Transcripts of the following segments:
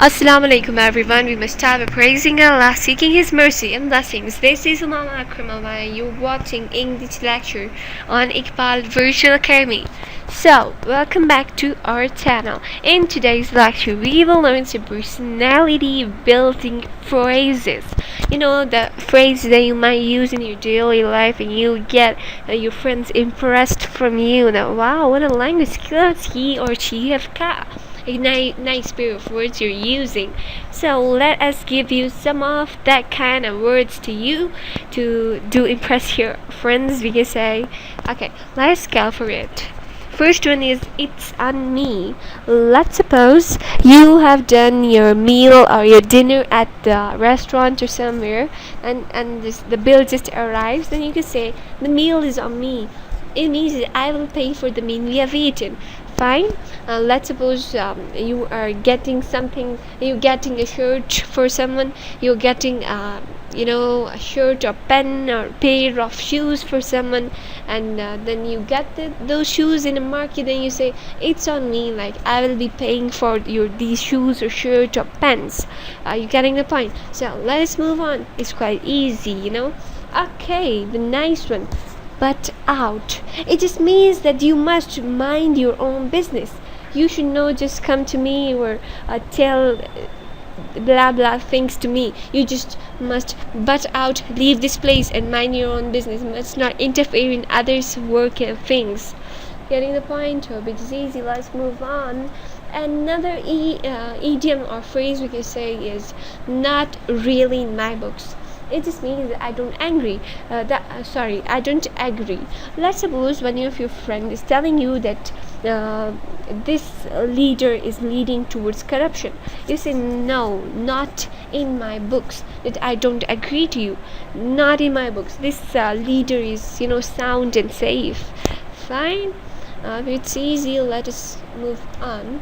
Assalamu alaikum everyone. We must start by praising Allah, seeking His mercy and blessings. This is Mama Akram and you're watching English lecture on Iqbal Virtual Academy. So, welcome back to our channel. In today's lecture, we will learn some personality building phrases. You know, the phrase that you might use in your daily life and you get your friends impressed from you. That, wow, what a language skills he or she have got. A nice pair of words you're using. So let us give you some of that kind of words to you to impress your friends. We can say, okay, let's go for it. First one is it's on me. Let's suppose you have done your meal or your dinner at the restaurant or somewhere, and the bill just arrives. Then you can say the meal is on me. It means that I will pay for the meal we have eaten. Fine. Let's suppose you are getting something. You're getting a shirt for someone. You're getting a shirt or pen or pair of shoes for someone, and then you get those shoes in a market. And you say it's on me. Like I will be paying for these shoes or shirt or pens. You getting the point? So let's move on. It's quite easy. Okay, the nice one. But out. It just means that you must mind your own business. You should not just come to me or tell blah blah things to me. You just must butt out, leave this place and mind your own business. Must not interfere in others' work and things. Getting the point? Hope it's easy. Let's move on. Another idiom or phrase we can say is not really in my books. It just means that I don't I don't agree. Let's suppose one of your friends is telling you that this leader is leading towards corruption. You say no, not in my books. That I don't agree to you. Not in my books. This leader is sound and safe. Fine. It's easy. Let us move on.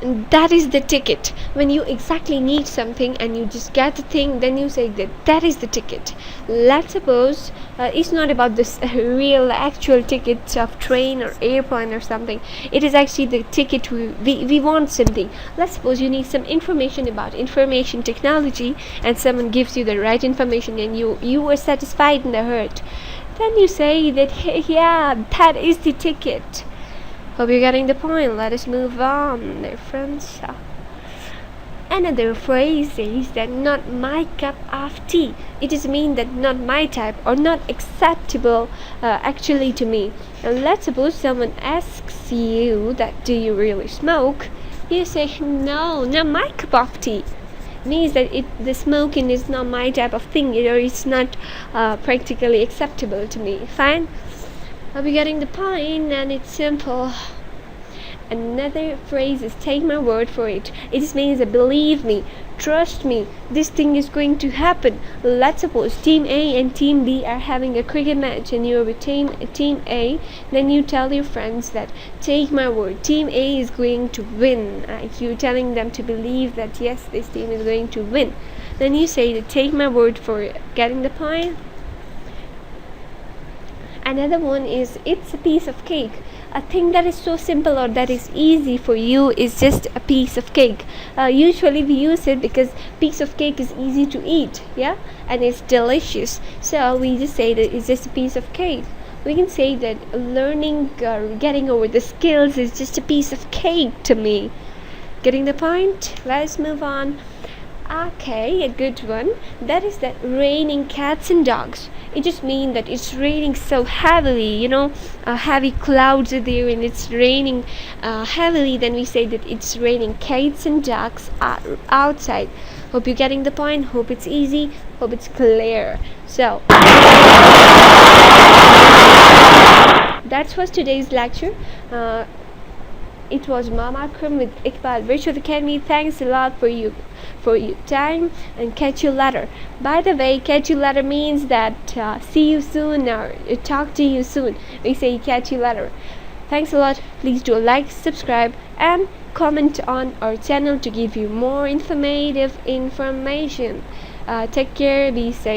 And that is the ticket. When you exactly need something and you just get the thing, then you say that is the ticket. Let's suppose it's not about this real actual ticket of train or airplane or something. It is actually the ticket we want something. Let's suppose you need some information about information technology and someone gives you the right information and you are satisfied in the heart. Then you say that yeah, that is the ticket. Hope you're getting the point. Let us move on, dear friends. Another phrase is that not my cup of tea. It is mean that not my type or not acceptable actually to me. And let's suppose someone asks you that do you really smoke? You say no, not my cup of tea. Means that the smoking is not my type of thing, or it's not practically acceptable to me. Fine. I'll be getting the point, and it's simple. Another phrase is take my word for it. It just means that believe me, trust me, this thing is going to happen. Let's suppose team A and team B are having a cricket match and you're with team A. Then you tell your friends that take my word, team A is going to win. You're telling them to believe that yes, this team is going to win. Then you say that take my word for it. Getting the point? Another one is it's a piece of cake. A thing that is so simple or that is easy for you is just a piece of cake. Usually we use it because piece of cake is easy to eat, yeah, and it's delicious. So we just say that it's just a piece of cake. We can say that learning, getting over the skills is just a piece of cake to me. Getting the point? Let's move on. Okay, a good one. That is that raining cats and dogs. It just means that it's raining so heavily, heavy clouds are there and it's raining heavily. Then we say that it's raining cats and dogs outside. Hope you're getting the point. Hope it's easy. Hope it's clear. So that was today's lecture. It was Mama Akram with Iqbal Virtual Academy. Thanks a lot for your time, and catch you later. By the way, catch you later means that see you soon or talk to you soon. We say catch you later. Thanks a lot. Please do like, subscribe, and comment on our channel to give you more informative information. Take care. Be safe.